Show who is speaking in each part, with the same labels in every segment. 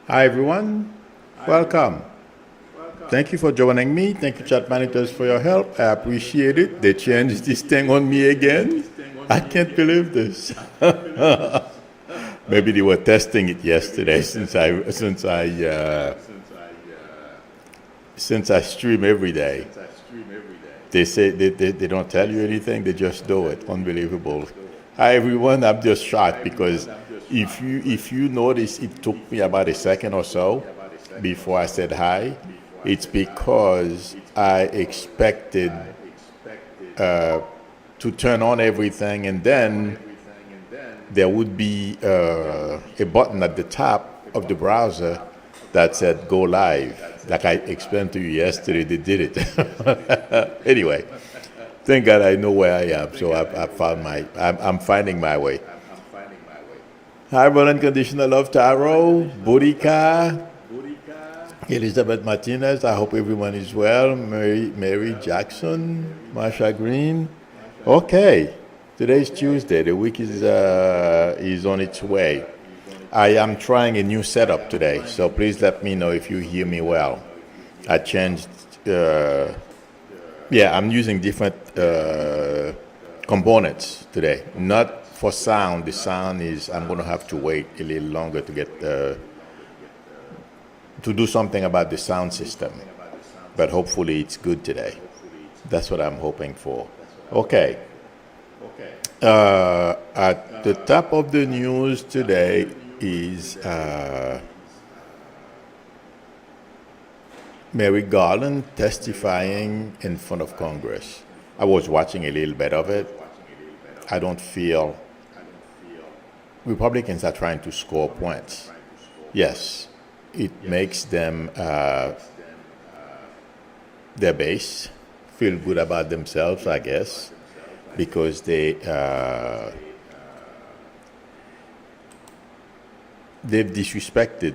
Speaker 1: Hi everyone, welcome. Thank you for joining me. Thank you, chat managers, for your help. I appreciate it. They changed this thing on me again. I can't believe this. Maybe they were testing it yesterday since I stream every day. They say they don't tell you anything. They just do it. Unbelievable. Hi everyone. I'm just shocked because if you notice, it took me about a second or so before I said hi. It's because I expected to turn on everything, and then there would be a button at the top of the browser that said go live. Like I explained to you yesterday, they did it. Anyway, thank God I know where I am, so I'm finding my way. Hi, Roland Conditional Love Taro, Boudica, Elizabeth Martinez. I hope everyone is well. Mary Jackson, Marsha Green. Okay, today's Tuesday. The week is on its way. I am trying a new setup today, so please let me know if you hear me well. I changed. I'm using different components today. Not for sound. The sound is. I'm going to have to wait a little longer to get to do something about the sound system. But hopefully it's good today. That's what I'm hoping for. Okay. At the top of the news today is Mary Garland testifying in front of Congress. I was watching a little bit of it. I don't feel Republicans are trying to score points. Yes, it makes them, their base, feel good about themselves, I guess, because they've disrespected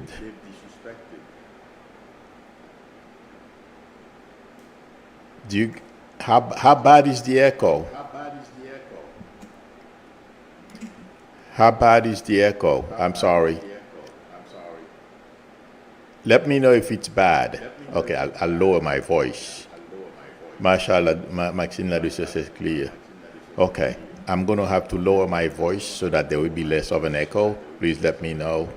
Speaker 1: how bad is the echo? How bad is the echo? I'm sorry. Let me know if it's bad. Okay, I'll lower my voice. Mashallah, Maxine Ladouce says clear. Okay, I'm going to have to lower my voice so that there will be less of an echo. Please let me know.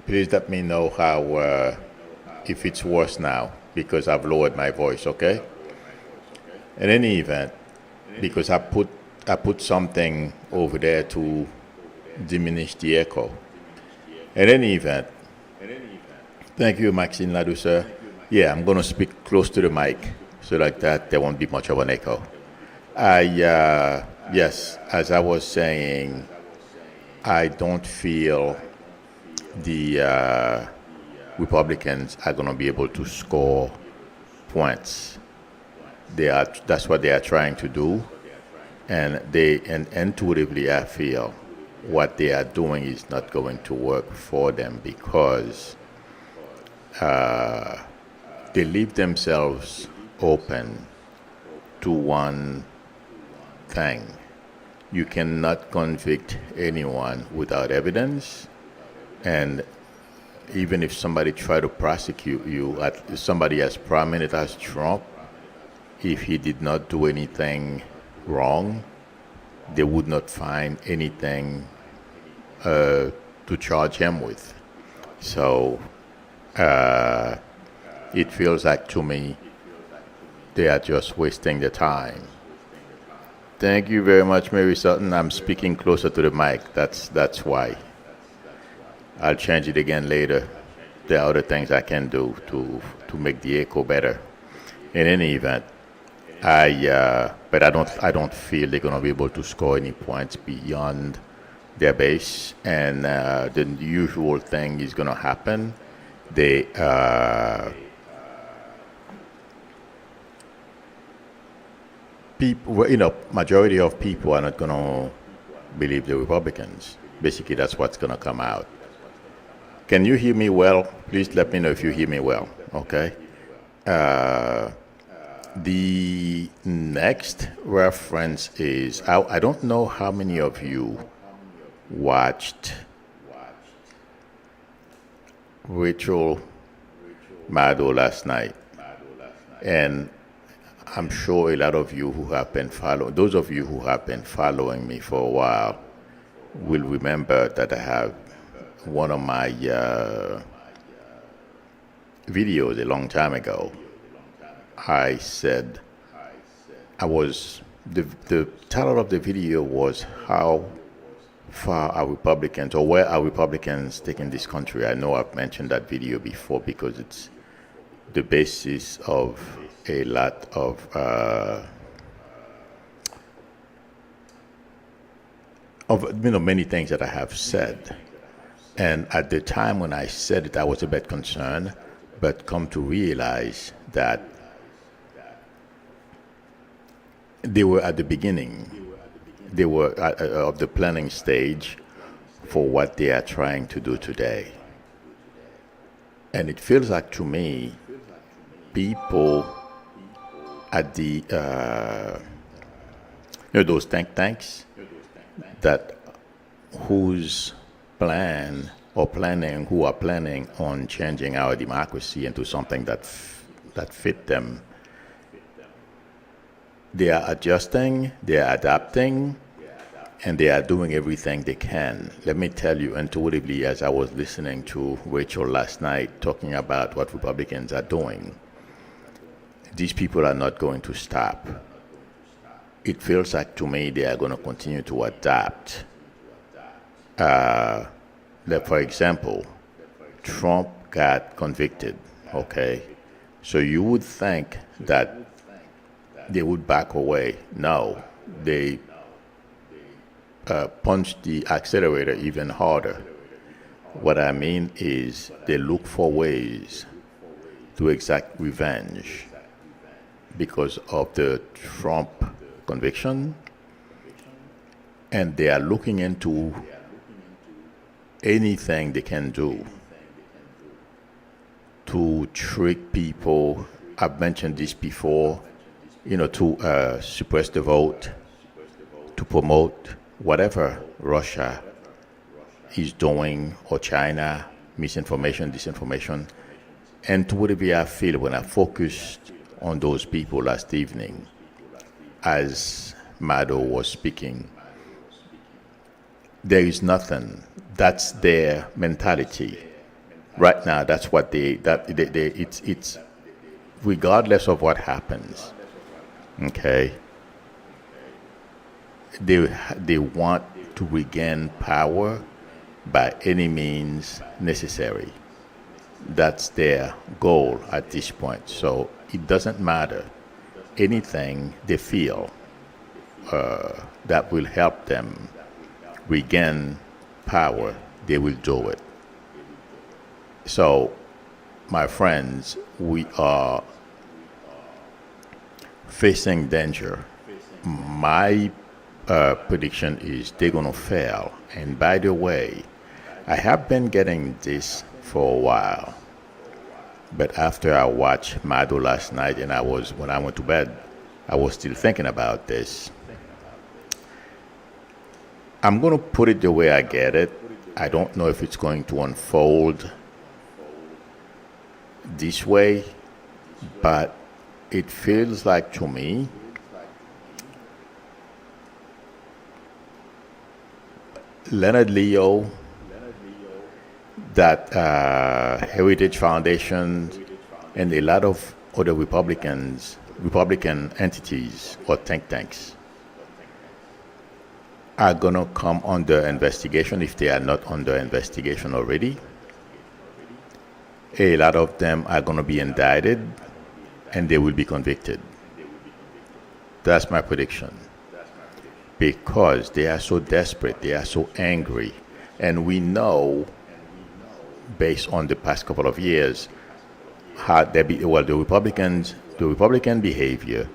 Speaker 1: Please let me know how, if it's worse now, because I've lowered my voice, okay? In any event, because I put something over there to diminish the echo. In any event, thank you, Maxine Ladouce. Yeah, I'm going to speak close to the mic so like that there won't be much of an echo. Yes, as I was saying, I don't feel the Republicans are going to be able to score points. That's what they are trying to do, and intuitively I feel what they are doing is not going to work for them because they leave themselves open to one thing. You cannot convict anyone without evidence, and even if somebody try to prosecute you, somebody as prominent as Trump, if he did not do anything wrong, they would not find anything to charge him with. So it feels like to me they are just wasting the time. Thank you very much, Mary Sutton. I'm speaking closer to the mic. That's why. I'll change it again later. There are other things I can do to make the echo better. In any event, but I don't feel they're going to be able to score any points beyond their base, and the usual thing is going to happen. They people, majority of people are not going to believe the Republicans. Basically, that's what's going to come out. Can you hear me well? Please let me know if you hear me well. Okay. The next reference is, I don't know how many of you watched Rachel Maddow last night, and I'm sure a lot of you who have been following, those of you who have been following me for a while, will remember that I have one of my videos a long time ago. I said the title of the video was "How far are Republicans, or where are Republicans taking this country?" I know I've mentioned that video before because it's the basis of a lot of many things that I have said. And at the time when I said it, I was a bit concerned, but come to realize that they were at the beginning. They were of the planning stage for what they are trying to do today. And it feels like to me, people at the, those think tanks that whose plan or planning, who are planning on changing our democracy into something that fit them. They are adjusting, they are adapting, and they are doing everything they can. Let me tell you intuitively, as I was listening to Rachel last night talking about what Republicans are doing, these people are not going to stop. It feels like to me they are going to continue to adapt. Like for example, Trump got convicted, okay? So you would think that they would back away. No, they punched the accelerator even harder. What I mean is they look for ways to exact revenge because of the Trump conviction, and they are looking into anything they can do to trick people. I've mentioned this before, to suppress the vote, to promote whatever Russia is doing, or China, misinformation, disinformation. And to whatever I feel when I focused on those people last evening, as Maddow was speaking, there is nothing. That's their mentality. Right now, that's what it's regardless of what happens, okay? They want to regain power by any means necessary. That's their goal at this point. So it doesn't matter. Anything they feel that will help them regain power, they will do it. So, my friends, we are facing danger. My prediction is they're going to fail. And by the way, I have been getting this for a while. But after I watched Maddow last night, and when I went to bed, I was still thinking about this. I'm going to put it the way I get it. I don't know if it's going to unfold this way, but it feels like to me Leonard Leo, that Heritage Foundation, and a lot of other Republican entities or think tanks are going to come under investigation if they are not under investigation already. A lot of them are going to be indicted and they will be convicted. That's my prediction. Because they are so desperate, they are so angry. And we know, based on the past couple of years, how the Republican behavior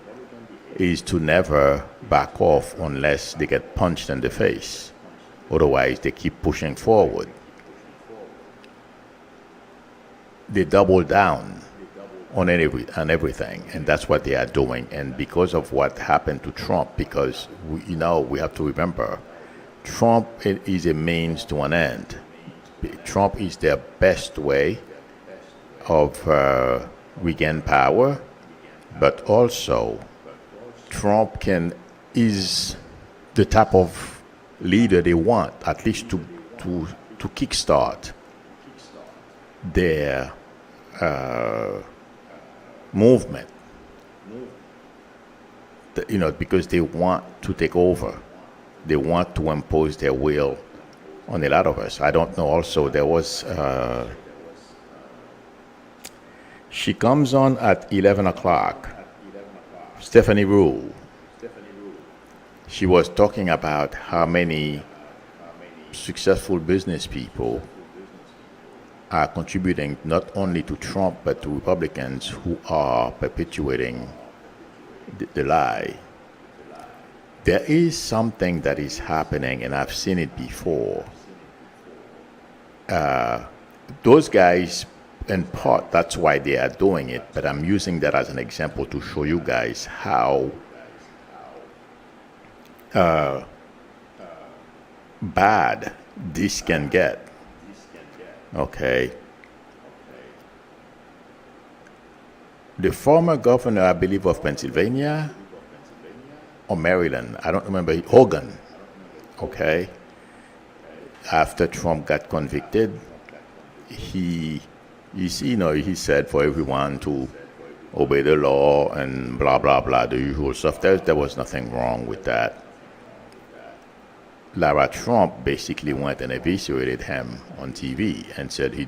Speaker 1: is to never back off unless they get punched in the face. Otherwise, they keep pushing forward. They double down on everything, and that's what they are doing. And because of what happened to Trump, because we have to remember, Trump is a means to an end. Trump is their best way of regain power, but also Trump is the type of leader they want, at least to kickstart their movement. Because they want to take over. They want to impose their will on a lot of us. I don't know. Also, there was she comes on at 11 o'clock. Stephanie Rule. She was talking about how many successful business people are contributing not only to Trump but to Republicans who are perpetuating the lie. There is something that is happening, and I've seen it before. Those guys, in part, that's why they are doing it, but I'm using that as an example to show you guys how bad this can get. Okay. The former governor, I believe, of Pennsylvania or Maryland, I don't remember, Hogan, okay, after Trump got convicted, he said for everyone to obey the law and blah, blah, blah, the usual stuff. There was nothing wrong with that. Lara Trump basically went and eviscerated him on TV and said he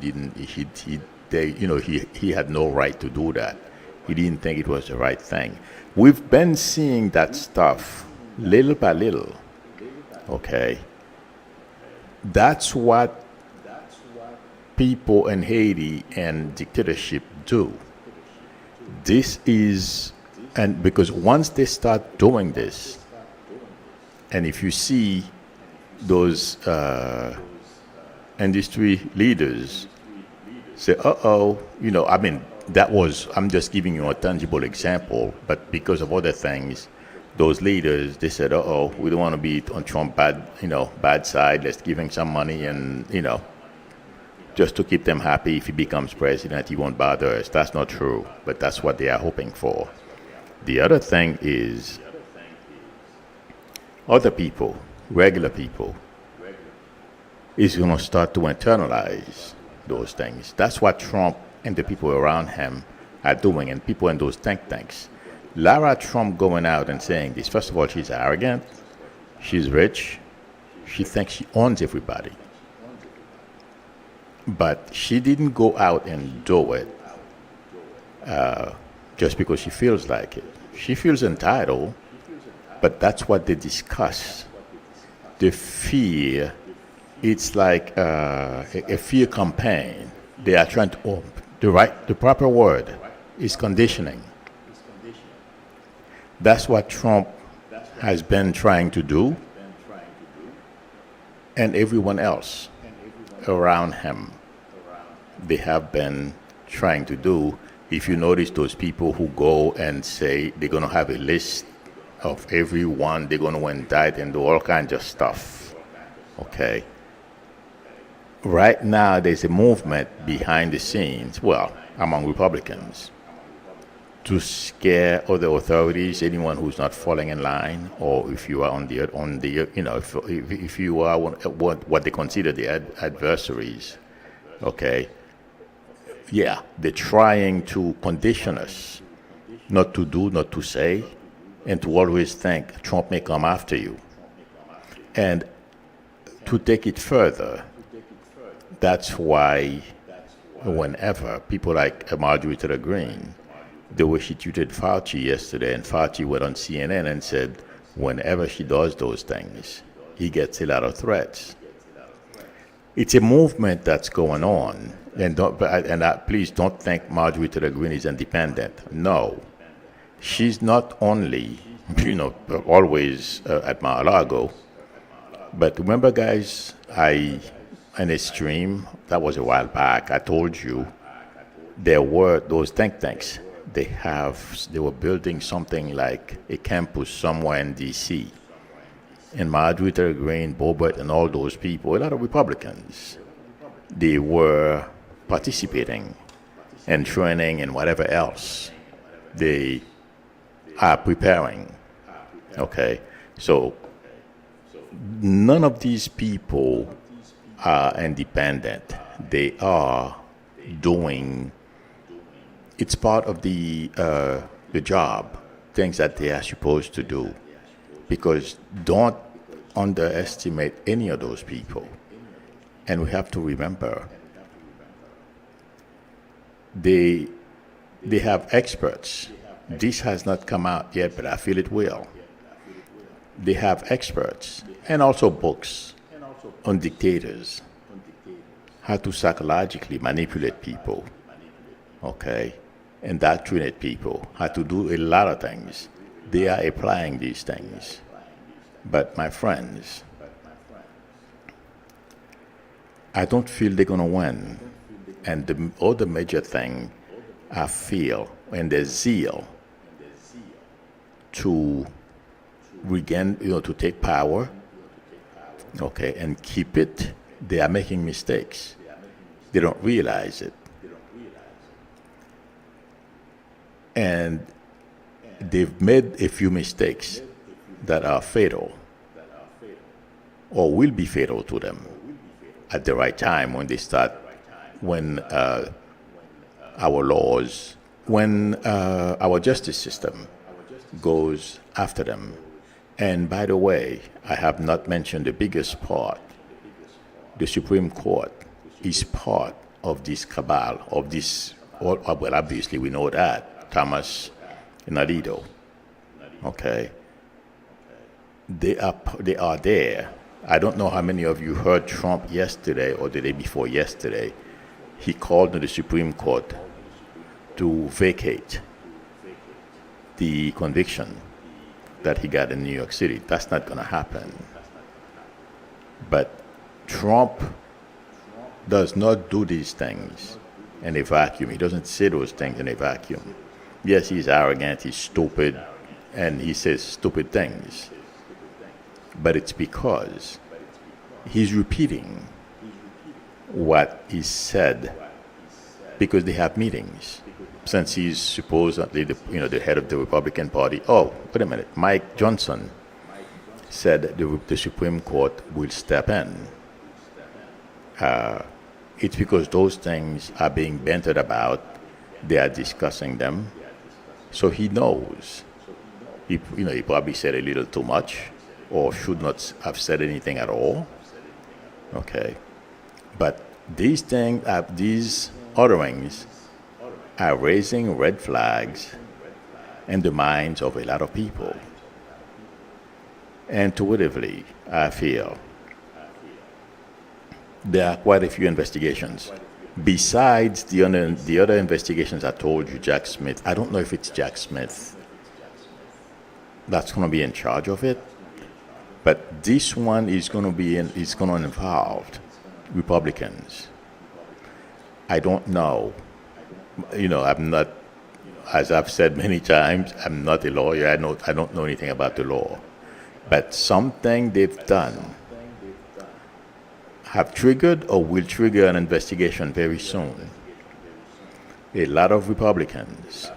Speaker 1: had no right to do that. He didn't think it was the right thing. We've been seeing that stuff little by little. Okay. That's what people in Haiti and dictatorship do. And because once they start doing this, and if you see those industry leaders say, I'm just giving you a tangible example, but because of other things, those leaders, they said, we don't want to be on Trump bad side. Let's give him some money and, just to keep them happy. If he becomes president, he won't bother us. That's not true, but that's what they are hoping for. The other thing is other people, regular people, is going to start to internalize those things. That's what Trump and the people around him are doing, and people in those think tanks. Lara Trump going out and saying this, first of all, she's arrogant, she's rich, she thinks she owns everybody. But she didn't go out and do it just because she feels like it. She feels entitled, but that's what they discuss. The fear, it's like a fear campaign. They are trying to, the proper word is conditioning. That's what Trump has been trying to do, and everyone else around him, they have been trying to do. If you notice those people who go and say they're going to have a list of everyone they're going to indict and do all kinds of stuff, okay? Right now, there's a movement behind the scenes, among Republicans, to scare other authorities, anyone who's not falling in line, or if you are if you are what they consider the adversaries, okay? Yeah, they're trying to condition us not to do, not to say, and to always think Trump may come after you. And to take it further, that's why whenever people like Marjorie Taylor Greene, the way she treated Fauci yesterday, and Fauci went on CNN and said whenever she does those things, he gets a lot of threats. It's a movement that's going on. And please don't think Marjorie Taylor Greene is independent. No. She's not only, always at Mar-a-Lago, but remember, guys, in a stream, that was a while back, I told you, there were those think tanks. They were building something like a campus somewhere in D.C. And Marjorie Taylor Greene, Boebert, and all those people, a lot of Republicans, they were participating. and training and whatever else they are preparing. Okay, so none of these people are independent. They are doing. It's part of the job, things that they are supposed to do. Because don't underestimate any of those people. And we have to remember, they have experts. This has not come out yet, but I feel it will. They have experts and also books on dictators, how to psychologically manipulate people, okay, indoctrinate people, how to do a lot of things. They are applying these things. But my friends, I don't feel they're going to win. And the other major thing I feel, and their zeal to regain, to take power, okay, and keep it, they are making mistakes. They don't realize it. And they've made a few mistakes that are fatal or will be fatal to them at the right time when they start, when our laws, when our justice system goes after them. And by the way, I have not mentioned the biggest part. The Supreme Court is part of this cabal, of this, well, obviously we know that, Thomas and Alito, okay? They are there. I don't know how many of you heard Trump yesterday or the day before yesterday. He called on the Supreme Court to vacate the conviction that he got in New York City. That's not going to happen. But Trump does not do these things in a vacuum. He doesn't say those things in a vacuum. Yes, he's arrogant, he's stupid, and he says stupid things. But it's because he's repeating what is said because they have meetings. Since he's supposedly the head of the Republican Party. Oh, wait a minute. Mike Johnson said that the Supreme Court will step in. It's because those things are being bantered about. They are discussing them. So he knows. He probably said a little too much or should not have said anything at all. Okay. But these things, these utterings are raising red flags in the minds of a lot of people. Intuitively, I feel there are quite a few investigations. Besides the other investigations I told you, Jack Smith, I don't know if it's Jack Smith that's going to be in charge of it, but this one is going to involve Republicans. I don't know. I'm not, as I've said many times, I'm not a lawyer. I don't know anything about the law. But something they've done have triggered or will trigger an investigation very soon. A lot of Republicans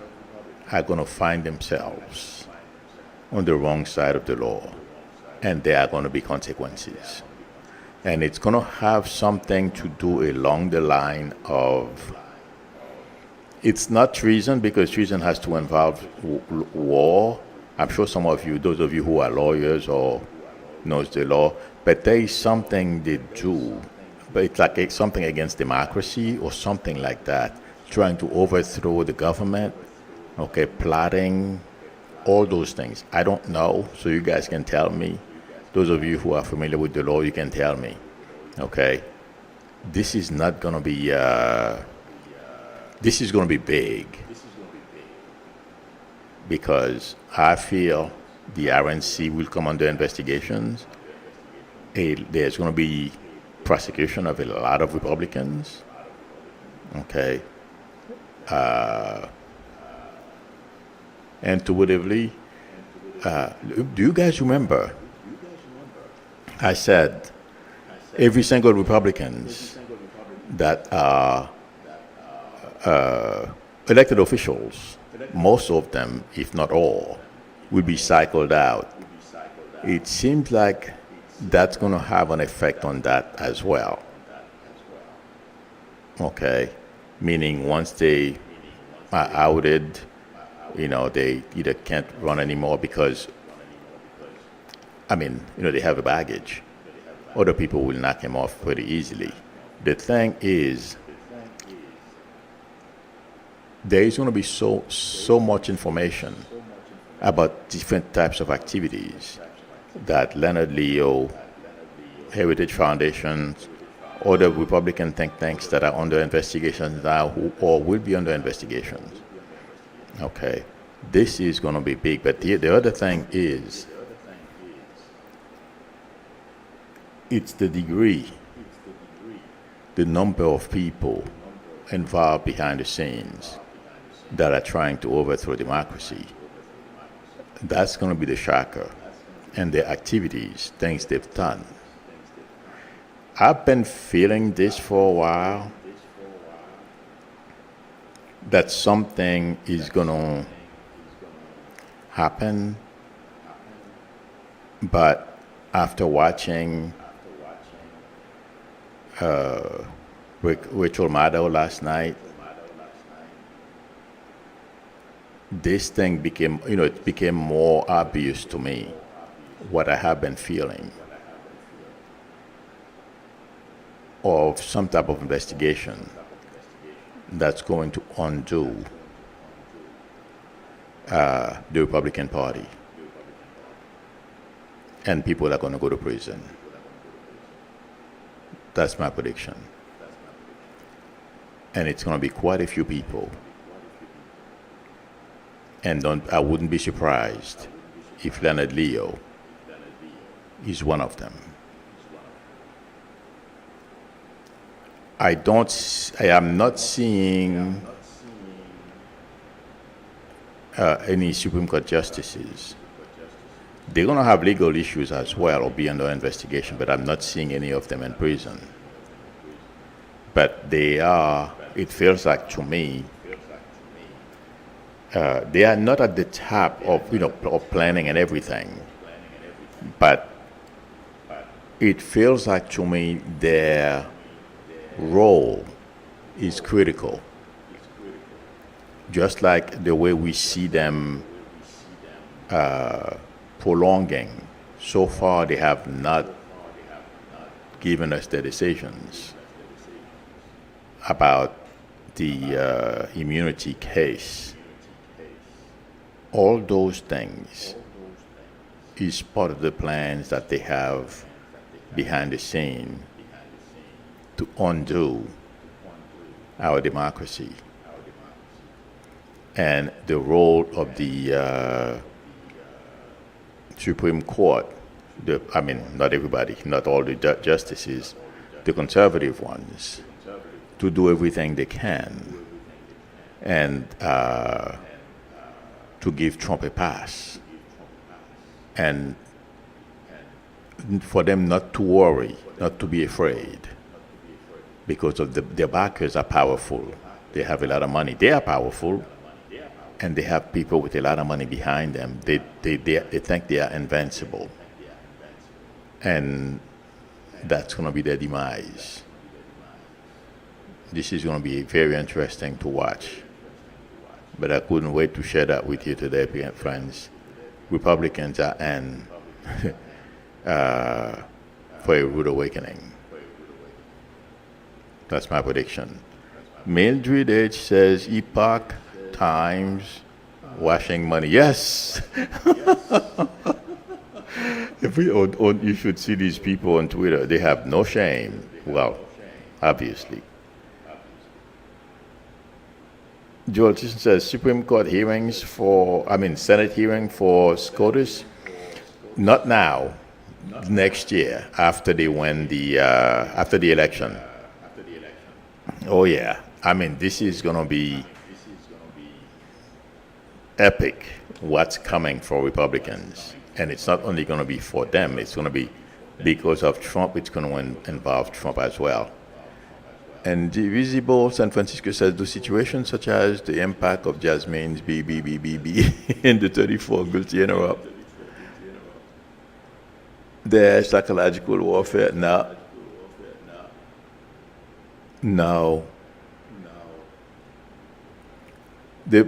Speaker 1: are going to find themselves on the wrong side of the law, and there are going to be consequences. And it's going to have something to do along the line of, it's not treason, because treason has to involve war. I'm sure some of you, those of you who are lawyers or knows the law, but there is something they do, but it's like something against democracy or something like that, trying to overthrow the government, okay, plotting, all those things. I don't know, so you guys can tell me. Those of you who are familiar with the law, you can tell me, okay? This is not going to be, this is going to be big, because I feel the RNC will come under investigations. There's going to be prosecution of a lot of Republicans, okay? Intuitively, do you guys remember I said every single Republicans that are elected officials, most of them, if not all, will be cycled out. It seems like that's going to have an effect on that as well. Okay, meaning once they are outed, they either can't run anymore because, they have a baggage. Other people will knock him off pretty easily. The thing is, there is going to be so much information about different types of activities that Leonard Leo, Heritage Foundations, other Republican think tanks that are under investigation now or will be under investigation. Okay, this is going to be big. But the other thing is, it's the degree, the number of people involved behind the scenes that are trying to overthrow democracy. That's going to be the shocker. And their activities, things they've done. I've been feeling this for a while, that something is going to happen, but after watching Rachel Maddow last night, this thing became, it became more obvious to me what I have been feeling of some type of investigation that's going to undo the Republican Party, and people are going to go to prison. That's my prediction. And it's going to be quite a few people. And I wouldn't be surprised if Leonard Leo is one of them. I am not seeing any Supreme Court justices. They're going to have legal issues as well or be under investigation, but I'm not seeing any of them in prison. But it feels like to me, they are not at the top of planning and everything, but it feels like to me their role is critical. Just like the way we see them prolonging. So far, they have not given us their decisions about the immunity case. All those things is part of the plans that they have behind the scene to undo our democracy. And the role of the Supreme Court, not everybody, not all the justices, the conservative ones, to do everything they can and to give Trump a pass. And for them not to worry, not to be afraid, because of their backers are powerful. They have a lot of money. They are powerful, and they have people with a lot of money behind them. They think they are invincible, and that's going to be their demise. This is going to be very interesting to watch, but I couldn't wait to share that with you today, friends. Republicans are in for a rude awakening. That's my prediction. Mildred H says, Epoch Times, washing money. Yes. You should see these people on Twitter. They have no shame. Well, obviously. George says, Supreme Court hearings Senate hearing for SCOTUS? Not now. Next year, after they win after the election. Oh yeah. This is going to be epic, what's coming for Republicans. And it's not only going to be for them, it's going to be because of Trump, it's going to involve Trump as well. And the Visible San Francisco says the situations such as the impact of Jasmine's BBBBB in the 34 guilty interrupt. The psychological warfare. No. No. The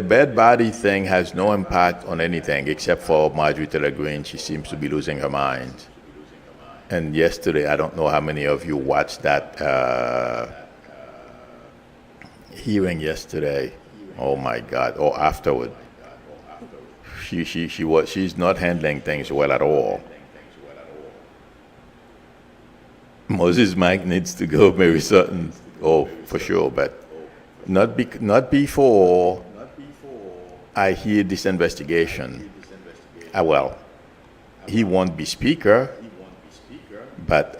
Speaker 1: bad body thing has no impact on anything except for Marjorie Taylor Greene. She seems to be losing her mind. And yesterday, I don't know how many of you watched that hearing yesterday. Oh my God! Or afterward, she's not handling things well at all. Moses Mike needs to go, Mary Sutton. Oh, for sure, but not before I hear this investigation. Well, he won't be speaker. But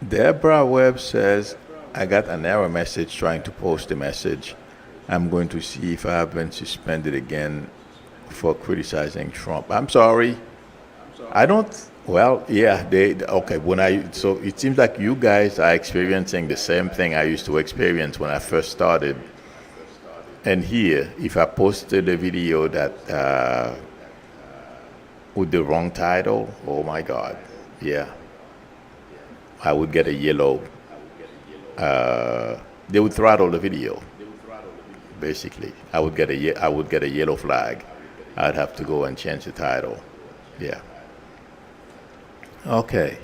Speaker 1: Deborah Webb says, I got an error message trying to post a message. I'm going to see if I have been suspended again for criticizing Trump. I'm sorry. I don't, well, yeah, okay, so it seems like you guys are experiencing the same thing I used to experience when I first started. And here, if I posted a video that, with the wrong title, oh my God, yeah, I would get a yellow. They would throttle the video. Basically, I would get a yellow flag. I'd have to go and change the title. Yeah. Okay.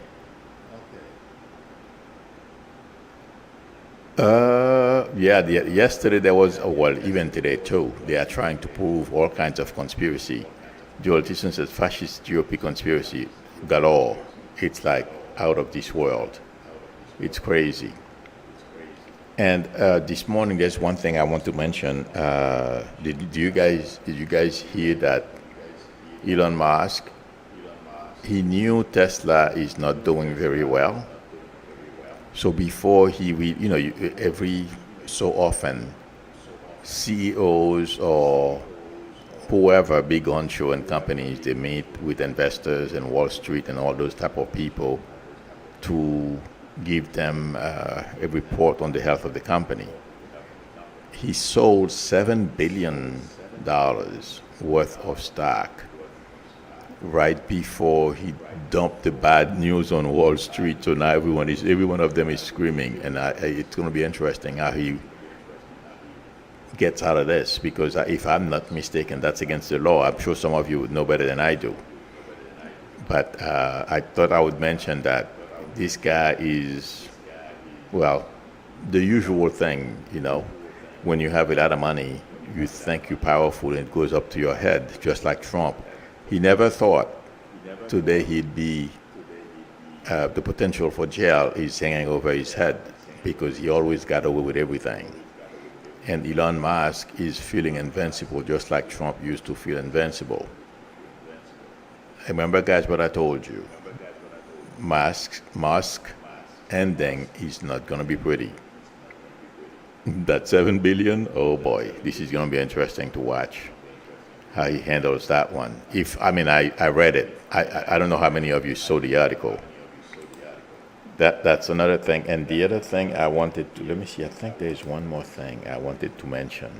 Speaker 1: Yesterday there was, even today too, they are trying to prove all kinds of conspiracy. Joel Tison says fascist GOP conspiracy galore. It's like out of this world. It's crazy. And this morning, there's one thing I want to mention. Did you guys hear that Elon Musk? He knew Tesla is not doing very well. So before every so often, CEOs or whoever, big onshore and companies, they meet with investors and Wall Street and all those type of people to give them a report on the health of the company. He sold $7 billion worth of stock right before he dumped the bad news on Wall Street. So now every one of them is screaming, and it's going to be interesting how he gets out of this, because if I'm not mistaken, that's against the law. I'm sure some of you would know better than I do. But I thought I would mention that this guy is, well, the usual thing, when you have a lot of money, you think you're powerful and it goes up to your head, just like Trump. He never thought today he'd be, the potential for jail is hanging over his head, because he always got away with everything. And Elon Musk is feeling invincible, just like Trump used to feel invincible. Remember, guys, what I told you. Musk ending is not going to be pretty. That $7 billion, oh boy, this is going to be interesting to watch how he handles that one. I read it. I don't know how many of you saw the article. That's another thing. And the other thing I wanted to, let me see, I think there's one more thing I wanted to mention.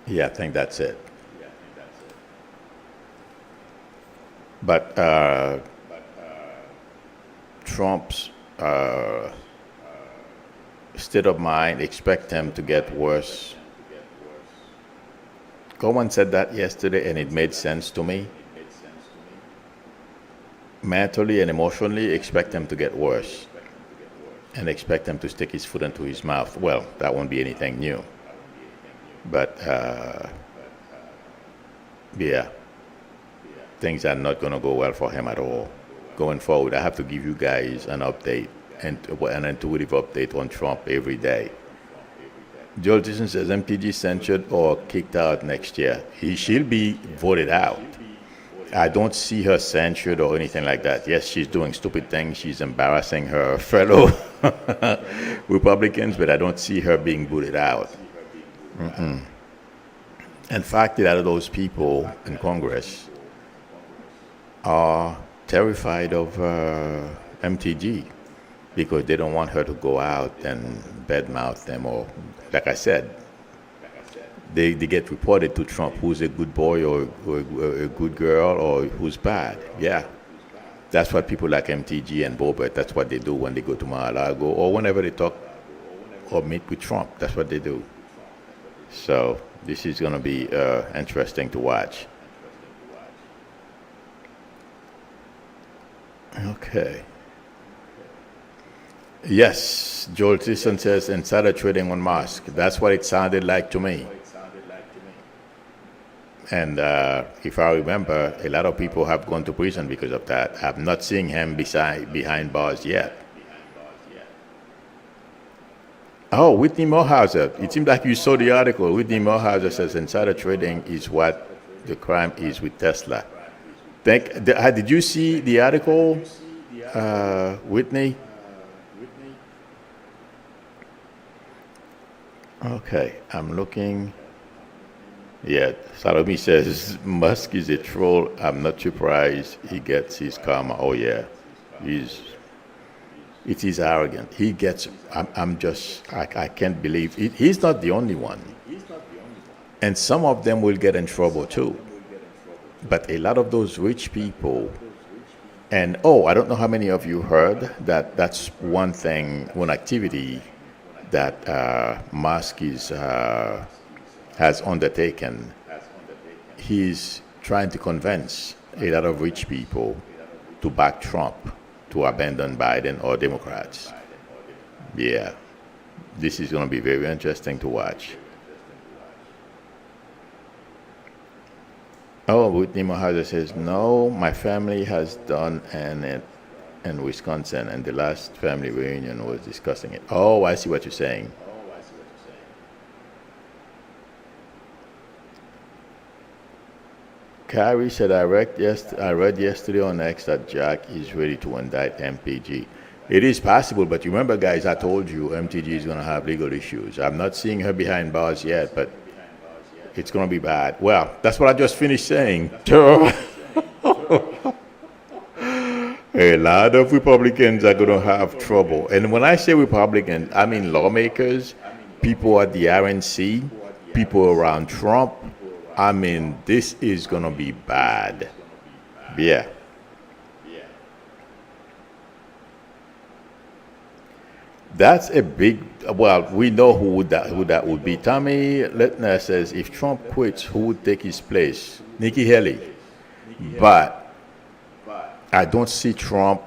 Speaker 1: Yeah, I think that's it. But Trump's state of mind, expect him to get worse. Cohen said that yesterday, and it made sense to me. Mentally and emotionally, expect him to get worse. And expect him to stick his foot into his mouth. Well, that won't be anything new. But, yeah, things are not going to go well for him at all. Going forward, I have to give you guys an update, and an intuitive update on Trump every day. Joel Tison says MTG censured or kicked out next year. She'll be voted out. I don't see her censured or anything like that. Yes, she's doing stupid things. She's embarrassing her fellow Republicans, but I don't see her being booted out. In fact, a lot of those people in Congress are terrified of MTG because they don't want her to go out and badmouth them, or, like I said, they get reported to Trump who's a good boy or a good girl or who's bad. Yeah. That's what people like MTG and Bobert, that's what they do when they go to Mar-a-Lago or whenever they talk or meet with Trump. That's what they do. So this is going to be interesting to watch. Okay. Yes, Joel Thiston says insider trading on Musk. That's what it sounded like to me. And if I remember, a lot of people have gone to prison because of that. I'm not seeing him behind bars yet. Oh, Whitney Morehouse. It seems like you saw the article. Whitney Morehouse says insider trading is what the crime is with Tesla. Did you see the article, Whitney? Okay, I'm looking. Yeah, Salome says Musk is a troll. I'm not surprised he gets his karma. Oh yeah, it is arrogant. He gets. I can't believe it. He's not the only one, and some of them will get in trouble too. But a lot of those rich people, and I don't know how many of you heard that. That's one thing, one activity that Musk has undertaken. He's trying to convince a lot of rich people to back Trump, to abandon Biden or Democrats. Yeah, this is going to be very interesting to watch. Oh, Whitney Morehouse says, no, my family has done it in Wisconsin, and the last family reunion was discussing it. Oh, I see what you're saying. Carrie said, I read yesterday on X that Jack is ready to indict MPG. It is possible, but remember, guys, I told you MTG is going to have legal issues. I'm not seeing her behind bars yet, but it's going to be bad. Well, that's what I just finished saying. A lot of Republicans are going to have trouble. And when I say Republicans, I mean lawmakers, people at the RNC, people around Trump. I mean, this is going to be bad. Yeah. That's a big, well, we know who that would be. Tommy Lettner says, if Trump quits, who would take his place? Nikki Haley. But I don't see Trump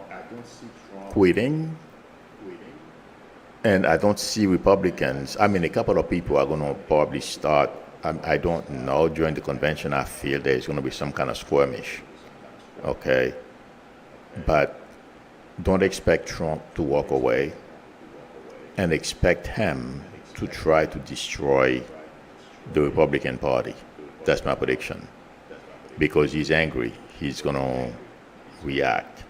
Speaker 1: quitting. And I don't see Republicans. I mean, a couple of people are going to probably start. I don't know. During the convention, I feel there's going to be some kind of skirmish. Okay? But don't expect Trump to walk away, and expect him to try to destroy the Republican Party. That's my prediction. Because he's angry. He's going to react.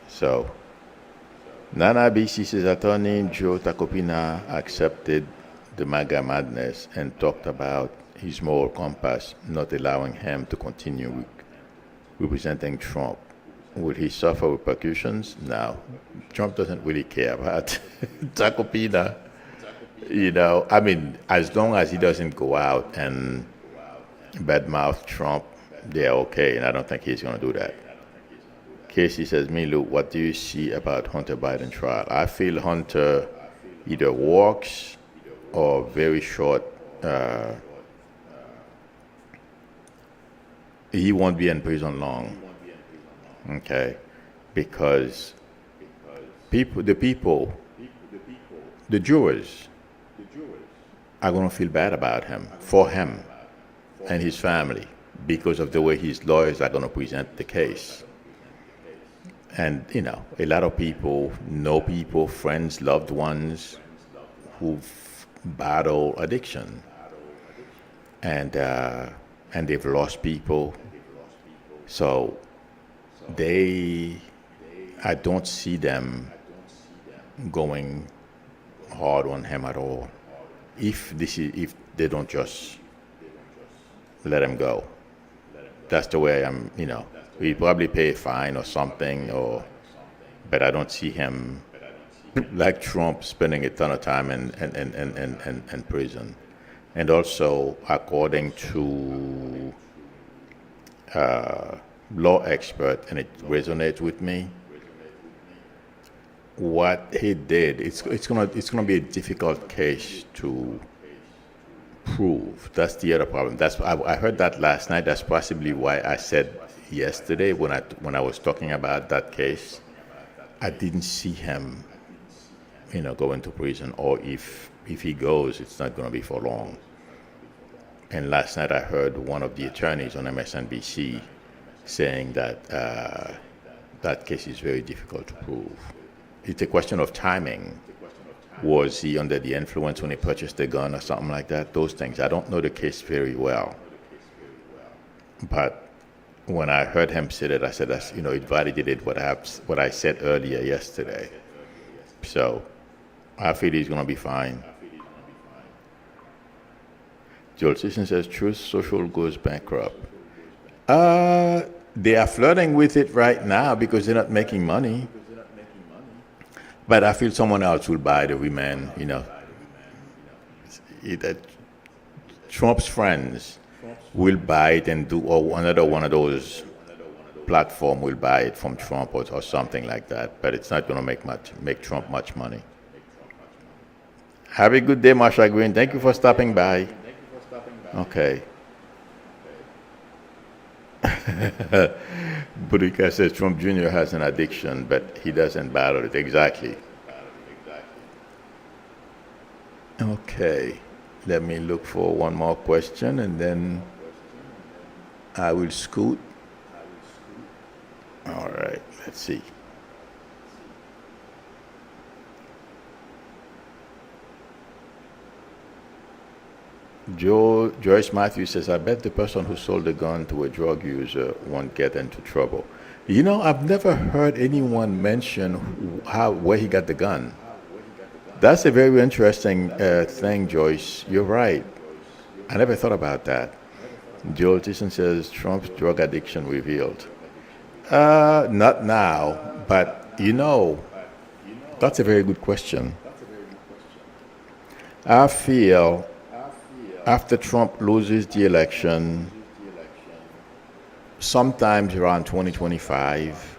Speaker 1: So, Nana BC says, Attorney Joe Tacopina accepted the MAGA madness and talked about his moral compass not allowing him to continue representing Trump. Will he suffer repercussions? No. Trump doesn't really care about Tacopina. You know, I mean, as long as he doesn't go out and badmouth Trump, they're okay, and I don't think he's going to do that. Casey says, Milu, what do you see about Hunter Biden trial? I feel Hunter either walks or very short. He won't be in prison long. Okay, because the jurors are going to feel bad about him, for him and his family, because of the way his lawyers are going to present the case. And, you know, a lot of people know people, friends, loved ones who've battled addiction. And they've lost people. So I don't see them going hard on him at all. if they don't just let him go. That's the way I'm, we probably pay a fine or something, but I don't see him like Trump spending a ton of time in prison. And also, according to law expert, and it resonates with me, what he did, it's gonna be a difficult case to prove. That's the other problem. I heard that last night. That's possibly why I said yesterday when I was talking about that case, I didn't see him, going to prison, or if he goes, it's not going to be for long. And last night I heard one of the attorneys on MSNBC saying that that case is very difficult to prove. It's a question of timing. Was he under the influence when he purchased the gun or something like that? Those things. I don't know the case very well. But when I heard him say that, I said, that's, it validated what I said earlier yesterday. So I feel he's going to be fine. Joel Sisson says, Truth Social goes bankrupt. They are flirting with it right now because they're not making money. But I feel someone else will buy the remand, Trump's friends will buy it and do, or another one of those platform will buy it from Trump or something like that. But it's not going to make Trump much money. Have a good day, Marsha Green. Thank you for stopping by. Okay. Budika says Trump Jr. has an addiction, but he doesn't battle it. Exactly. Okay. Let me look for one more question, and then I will scoot. All right. Let's see. Joyce Matthews says, I bet the person who sold the gun to a drug user won't get into trouble. I've never heard anyone mention where he got the gun. That's a very interesting thing, Joyce. You're right. I never thought about that. Joel Tisson says, Trump's drug addiction revealed. Not now, but that's a very good question. I feel after Trump loses the election, sometimes around 2025,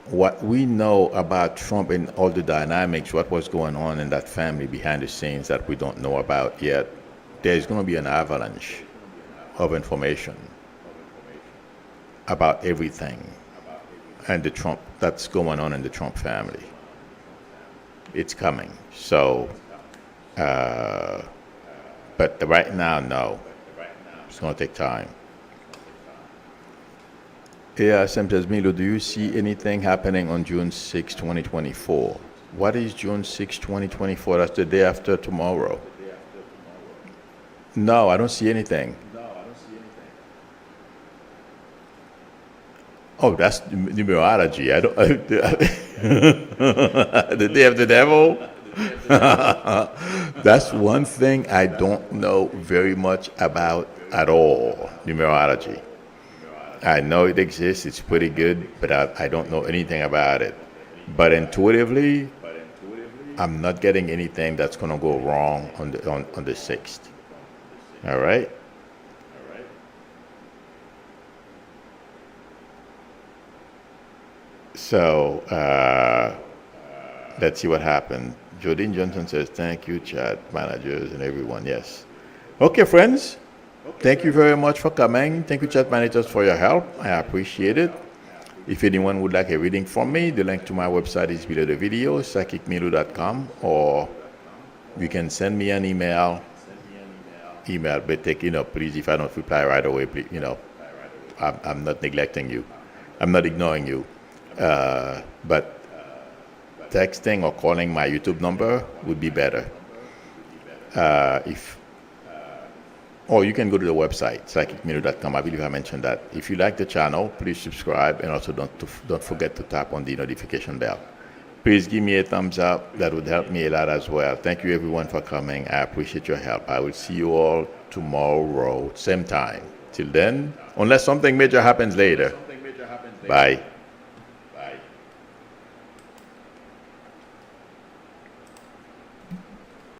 Speaker 1: what we know about Trump and all the dynamics, what was going on in that family behind the scenes that we don't know about yet, there's going to be an avalanche of information about everything and the Trump that's going on in the Trump family. It's coming. So, but right now, no. It's going to take time. Yeah, Sam says, Milo, do you see anything happening on June 6, 2024? What is June 6, 2024? That's the day after tomorrow. No, I don't see anything. Oh, that's numerology. I don't. The day of the devil. That's one thing I don't know very much about at all. Numerology. I know it exists. It's pretty good, but I don't know anything about it. But intuitively, I'm not getting anything that's going to go wrong on the 6th. All right. So let's see what happened. Jodine Johnson says, thank you, chat managers and everyone. Yes. Okay, friends. Thank you very much for coming. Thank you, chat managers, for your help. I appreciate it. If anyone would like a reading from me, the link to my website is below the video, psychicmilu.com, or you can send me an email. But please, if I don't reply right away, please, I'm not neglecting you. I'm not ignoring you. But texting or calling my YouTube number would be better. Or you can go to the website, psychicmilu.com. I believe I mentioned that. If you like the channel, please subscribe, and also don't forget to tap on the notification bell. Please please give me a thumbs up. That would help me a lot as well. Thank you everyone for coming. I appreciate your help. I will see you all tomorrow, same time. Till then, unless something major happens later. Bye.